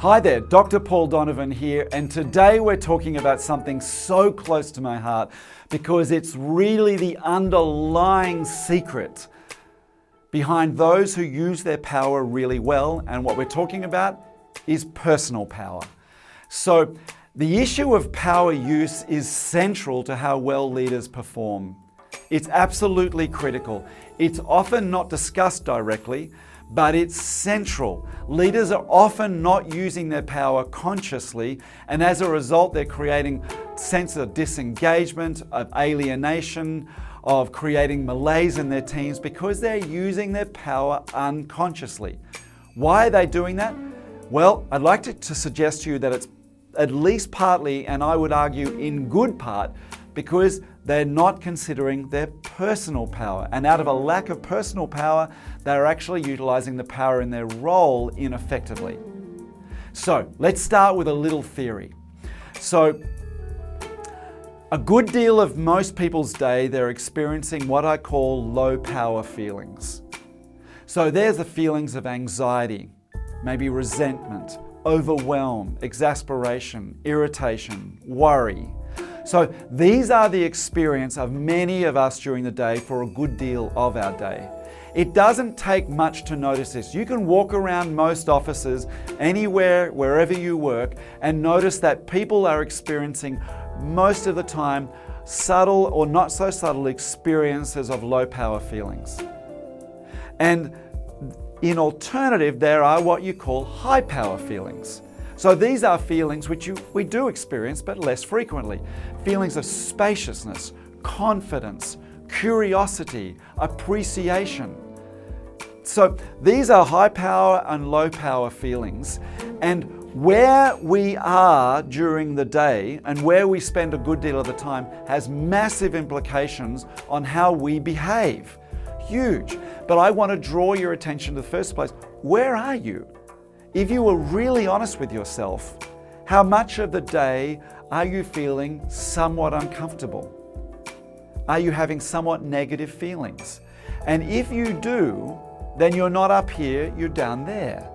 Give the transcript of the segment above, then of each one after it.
Hi there, Dr. Paul Donovan here, and today we're talking about something so close to my heart because it's really the underlying secret behind those who use their power really well, and what we're talking about is personal power. So the issue of power use is central to how well leaders perform. It's absolutely critical. It's often not discussed directly, but it's central. Leaders are often not using their power consciously, and as a result, they're creating a sense of disengagement, of alienation, of creating malaise in their teams because they're using their power unconsciously. Why are they doing that? Well, I'd like to suggest to you that it's at least partly, and I would argue in good part, because they're not considering their personal power. And out of a lack of personal power, they're actually utilizing the power in their role ineffectively. So let's start with a little theory. So a good deal of most people's day, they're experiencing what I call low power feelings. So there's the feelings of anxiety, maybe resentment, overwhelm, exasperation, irritation, worry. So these are the experience of many of us during the day for a good deal of our day. It doesn't take much to notice this. You can walk around most offices, anywhere, wherever you work, and notice that people are experiencing most of the time subtle or not so subtle experiences of low power feelings. And in alternative, there are what you call high power feelings. So these are feelings which we do experience, but less frequently. Feelings of spaciousness, confidence, curiosity, appreciation. So these are high power and low power feelings. And where we are during the day and where we spend a good deal of the time has massive implications on how we behave. Huge. But I want to draw your attention to the first place. Where are you? If you were really honest with yourself, how much of the day are you feeling somewhat uncomfortable? Are you having somewhat negative feelings? And if you do, then you're not up here, you're down there.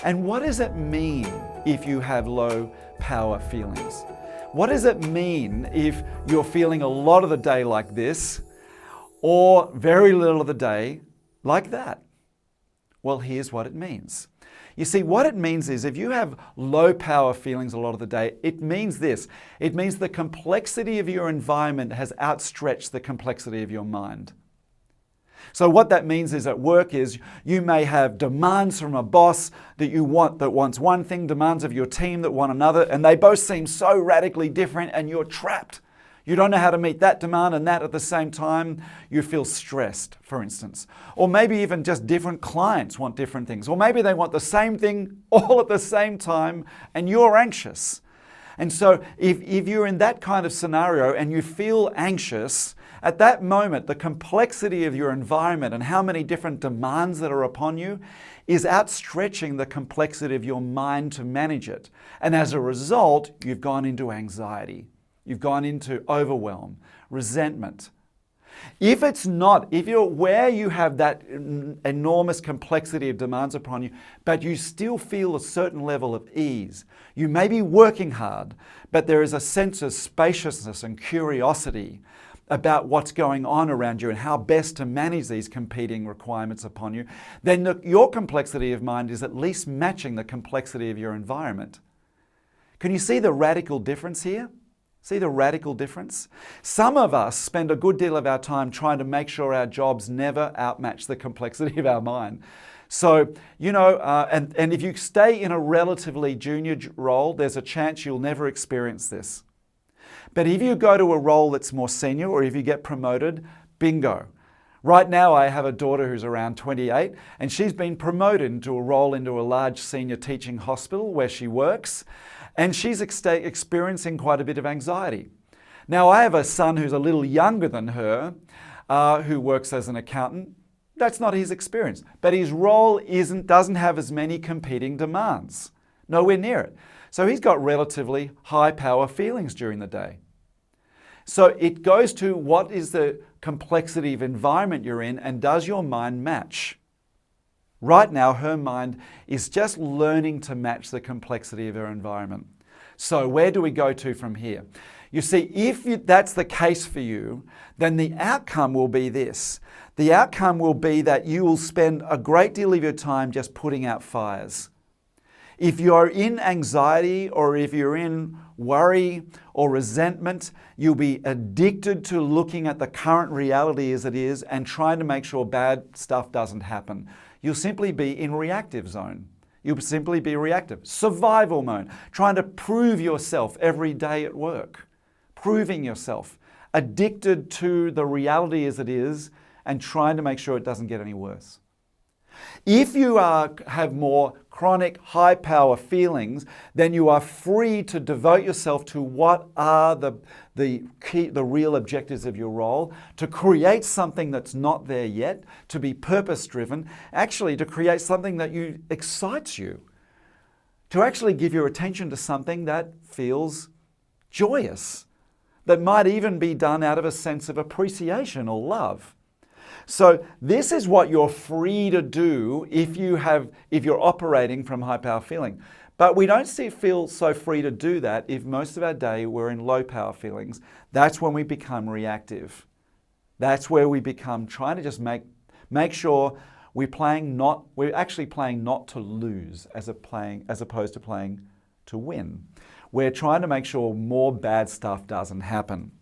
And what does it mean if you have low power feelings? What does it mean if you're feeling a lot of the day like this or very little of the day like that? Well, here's what it means. You see, what it means is if you have low power feelings a lot of the day, it means this. It means the complexity of your environment has outstretched the complexity of your mind. So what that means is at work is you may have demands from a boss that wants one thing, demands of your team that want another, and they both seem so radically different and you're trapped. You don't know how to meet that demand and that at the same time. You feel stressed, for instance. Or maybe even just different clients want different things. Or maybe they want the same thing all at the same time and you're anxious. And so if you're in that kind of scenario and you feel anxious, at that moment, the complexity of your environment and how many different demands that are upon you is outstretching the complexity of your mind to manage it. And as a result, you've gone into anxiety. You've gone into overwhelm, resentment. If you're where you have that enormous complexity of demands upon you, but you still feel a certain level of ease, you may be working hard, but there is a sense of spaciousness and curiosity about what's going on around you and how best to manage these competing requirements upon you, then your complexity of mind is at least matching the complexity of your environment. Can you see the radical difference here? See the radical difference? Some of us spend a good deal of our time trying to make sure our jobs never outmatch the complexity of our mind. So, and if you stay in a relatively junior role, there's a chance you'll never experience this. But if you go to a role that's more senior or if you get promoted, bingo. Right now I have a daughter who's around 28 and she's been promoted into a role into a large senior teaching hospital where she works. And she's experiencing quite a bit of anxiety. Now, I have a son who's a little younger than her, who works as an accountant. That's not his experience. But his role doesn't have as many competing demands. Nowhere near it. So he's got relatively high power feelings during the day. So it goes to what is the complexity of environment you're in and does your mind match? Right now, her mind is just learning to match the complexity of her environment. So where do we go to from here? You see, if that's the case for you, then the outcome will be this. The outcome will be that you will spend a great deal of your time just putting out fires. If you're in anxiety or if you're in worry or resentment, you'll be addicted to looking at the current reality as it is and trying to make sure bad stuff doesn't happen. You'll simply be in reactive zone. You'll simply be reactive. Survival mode, trying to prove yourself every day at work. Proving yourself. Addicted to the reality as it is and trying to make sure it doesn't get any worse. If you have more chronic high power feelings, then you are free to devote yourself to what are the real objectives of your role, to create something that's not there yet, to be purpose driven, actually to create something that excites you, to actually give your attention to something that feels joyous, that might even be done out of a sense of appreciation or love. So this is what you're free to do if you're operating from high power feeling. But we don't feel so free to do that if most of our day we're in low power feelings. That's when we become reactive. That's where we become trying to just make sure we're actually playing not to lose as opposed to playing to win. We're trying to make sure more bad stuff doesn't happen.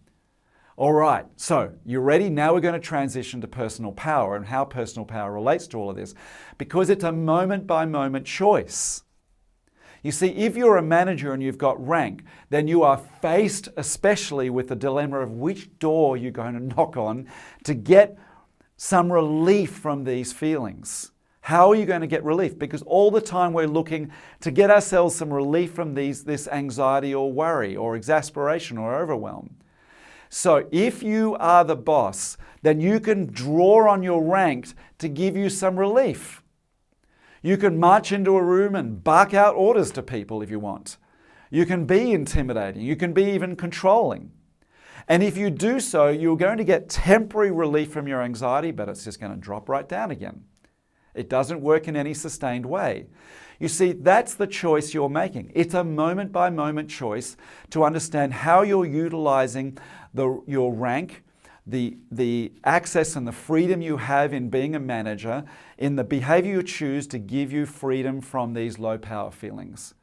All right, so you ready? Now we're going to transition to personal power and how personal power relates to all of this, because it's a moment-by-moment choice. You see, if you're a manager and you've got rank, then you are faced especially with the dilemma of which door you're going to knock on to get some relief from these feelings. How are you going to get relief? Because all the time we're looking to get ourselves some relief from this anxiety or worry or exasperation or overwhelm. So if you are the boss, then you can draw on your rank to give you some relief. You can march into a room and bark out orders to people if you want. You can be intimidating. You can be even controlling. And if you do so, you're going to get temporary relief from your anxiety, but it's just going to drop right down again. It doesn't work in any sustained way. You see, that's the choice you're making. It's a moment-by-moment choice to understand how you're utilizing your rank, the access and the freedom you have in being a manager, in the behavior you choose to give you freedom from these low power feelings.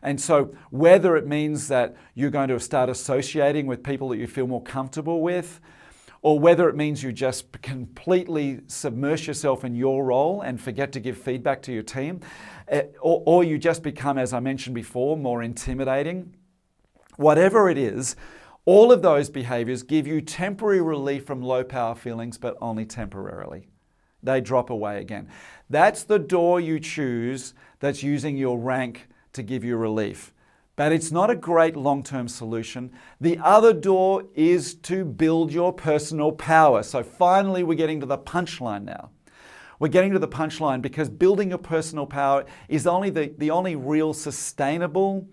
And so whether it means that you're going to start associating with people that you feel more comfortable with, or whether it means you just completely submerge yourself in your role and forget to give feedback to your team, or you just become, as I mentioned before, more intimidating, whatever it is, all of those behaviors give you temporary relief from low power feelings, but only temporarily. They drop away again. That's the door you choose that's using your rank to give you relief. But it's not a great long-term solution. The other door is to build your personal power. So finally, we're getting to the punchline now. We're getting to the punchline because building your personal power is the only real sustainable,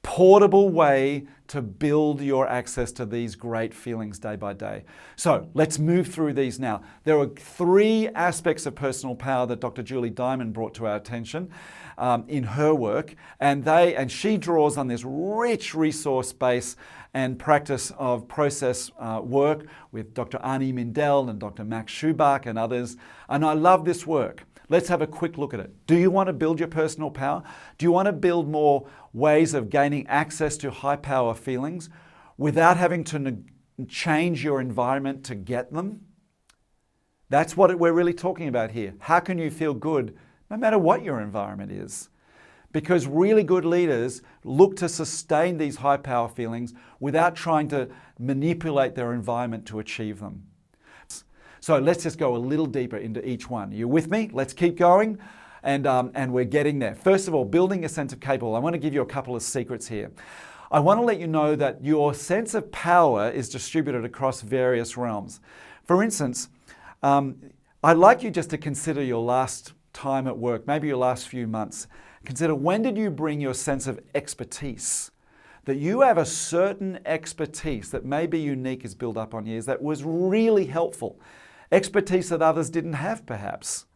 portable way to build your access to these great feelings day by day. So let's move through these now. There are 3 aspects of personal power that Dr. Julie Diamond brought to our attention in her work, and she draws on this rich resource base and practice of process work with Dr. Arnie Mindell and Dr. Max Schubach and others, and I love this work. Let's have a quick look at it. Do you want to build your personal power? Do you want to build more ways of gaining access to high power feelings without having to change your environment to get them? That's what we're really talking about here. How can you feel good no matter what your environment is? Because really good leaders look to sustain these high power feelings without trying to manipulate their environment to achieve them. So let's just go a little deeper into each one. Are you with me? Let's keep going, and we're getting there. First of all, building a sense of capable. I want to give you a couple of secrets here. I want to let you know that your sense of power is distributed across various realms. For instance, I'd like you just to consider your last time at work, maybe your last few months. Consider, when did you bring your sense of expertise? That you have a certain expertise that may be unique, is built up on years, that was really helpful. Expertise that others didn't have, perhaps.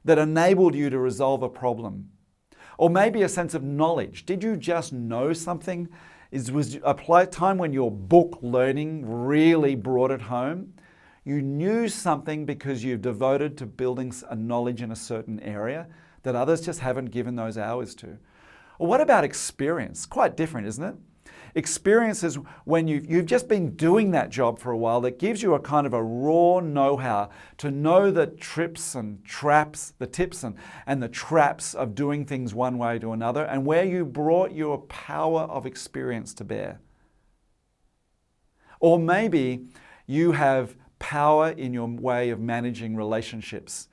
that enabled you to resolve a problem? Or maybe a sense of knowledge. Did you just know something? Was a time when your book learning really brought it home? You knew something because you've devoted to building a knowledge in a certain area that others just haven't given those hours to. Or what about experience? Quite different, isn't it? Experience is when you've just been doing that job for a while that gives you a kind of a raw know-how to know the trips and traps, the tips and the traps of doing things one way to another, and where you brought your power of experience to bear. Or maybe you have power in your way of managing relationships.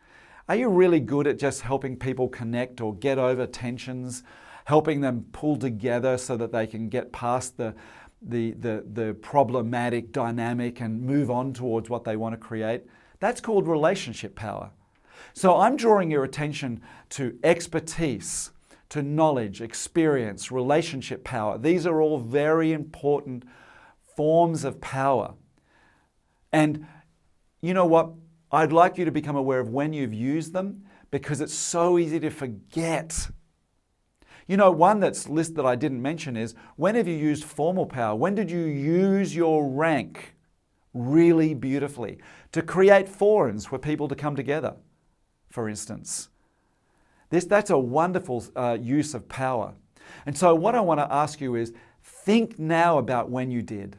Are you really good at just helping people connect or get over tensions, helping them pull together so that they can get past the problematic dynamic and move on towards what they want to create? That's called relationship power. So I'm drawing your attention to expertise, to knowledge, experience, relationship power. These are all very important forms of power. And you know what? I'd like you to become aware of when you've used them, because it's so easy to forget. You know, one list that I didn't mention is, when have you used formal power? When did you use your rank really beautifully to create forums for people to come together, for instance? That's a wonderful use of power. And so what I want to ask you is, think now about when you did.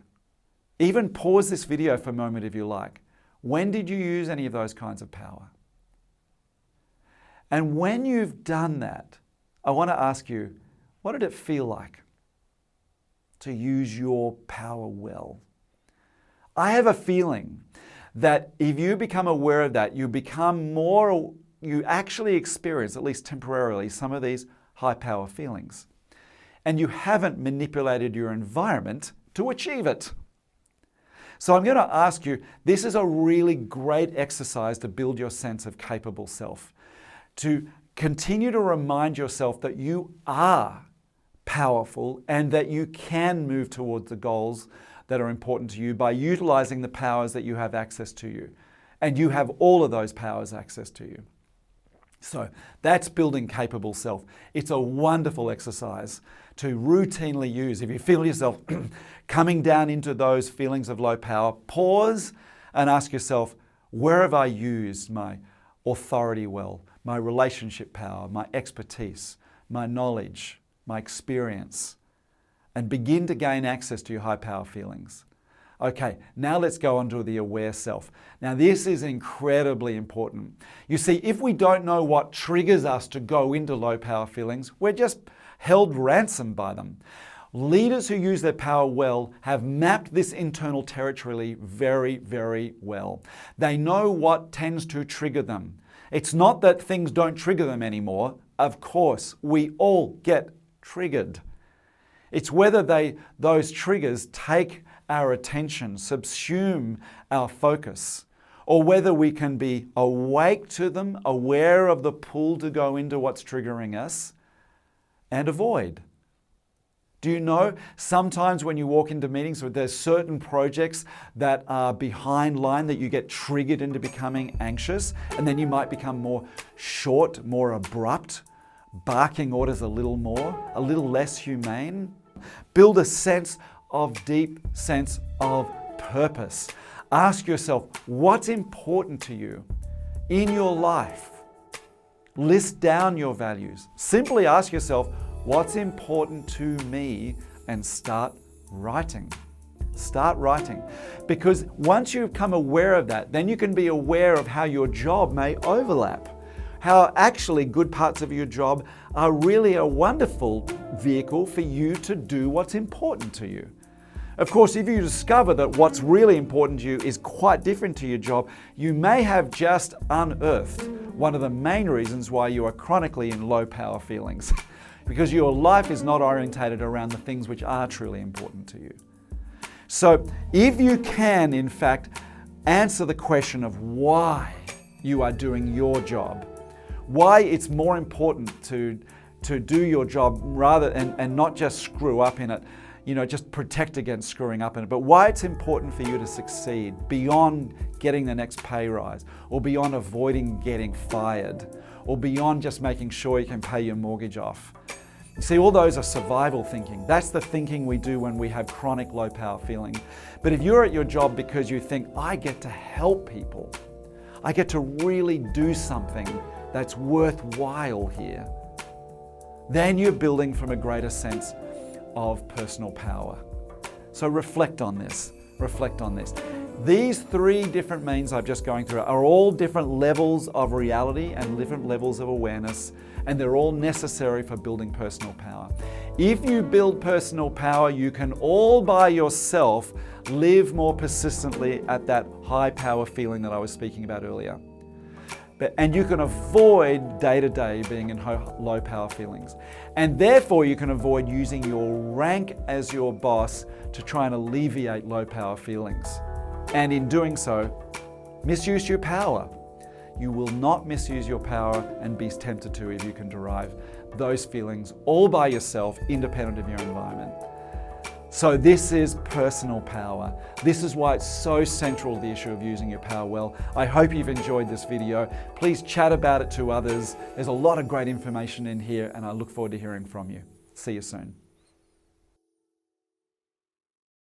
Even pause this video for a moment if you like. When did you use any of those kinds of power? And when you've done that, I want to ask you, what did it feel like to use your power well? I have a feeling that if you become aware of that, you actually experience, at least temporarily, some of these high power feelings. And you haven't manipulated your environment to achieve it. So I'm going to ask you, this is a really great exercise to build your sense of capable self, to continue to remind yourself that you are powerful and that you can move towards the goals that are important to you by utilizing the powers that you have access to you. And you have all of those powers access to you. So that's building capable self. It's a wonderful exercise to routinely use. If you feel yourself coming down into those feelings of low power, pause and ask yourself, where have I used my authority well, my relationship power, my expertise, my knowledge, my experience, and begin to gain access to your high power feelings. Okay, now let's go on to the aware self. Now this is incredibly important. You see, if we don't know what triggers us to go into low power feelings, we're just held ransom by them. Leaders who use their power well have mapped this internal territory very, very well. They know what tends to trigger them. It's not that things don't trigger them anymore. Of course, we all get triggered. It's whether those triggers take our attention, subsume our focus, or whether we can be awake to them, aware of the pull to go into what's triggering us, and avoid. Do you know, sometimes when you walk into meetings, there's certain projects that are behind line that you get triggered into becoming anxious, and then you might become more short, more abrupt, barking orders a little less humane. Build a deep sense of purpose. Ask yourself, what's important to you in your life? List down your values. Simply ask yourself, what's important to me, and start writing. Start writing. Because once you become aware of that, then you can be aware of how your job may overlap. How actually good parts of your job are really a wonderful vehicle for you to do what's important to you. Of course, if you discover that what's really important to you is quite different to your job, you may have just unearthed one of the main reasons why you are chronically in low power feelings. Because your life is not orientated around the things which are truly important to you. So if you can, in fact, answer the question of why you are doing your job, why it's more important to do your job and not just screw up in it, just protect against screwing up in it, but why it's important for you to succeed beyond getting the next pay rise, or beyond avoiding getting fired, or beyond just making sure you can pay your mortgage off. See, all those are survival thinking. That's the thinking we do when we have chronic low power feelings. But if you're at your job because you think, I get to help people, I get to really do something that's worthwhile here, then you're building from a greater sense of personal power. So reflect on this. Reflect on this. These three different means I'm just going through are all different levels of reality and different levels of awareness, and they're all necessary for building personal power. If you build personal power, you can all by yourself live more persistently at that high power feeling that I was speaking about earlier. And you can avoid day-to-day being in low power feelings. And therefore you can avoid using your rank as your boss to try and alleviate low power feelings. And in doing so, misuse your power. You will not misuse your power and be tempted to if you can derive those feelings all by yourself, independent of your environment. So this is personal power. This is why it's so central to the issue of using your power well. I hope you've enjoyed this video. Please chat about it to others. There's a lot of great information in here, and I look forward to hearing from you. See you soon.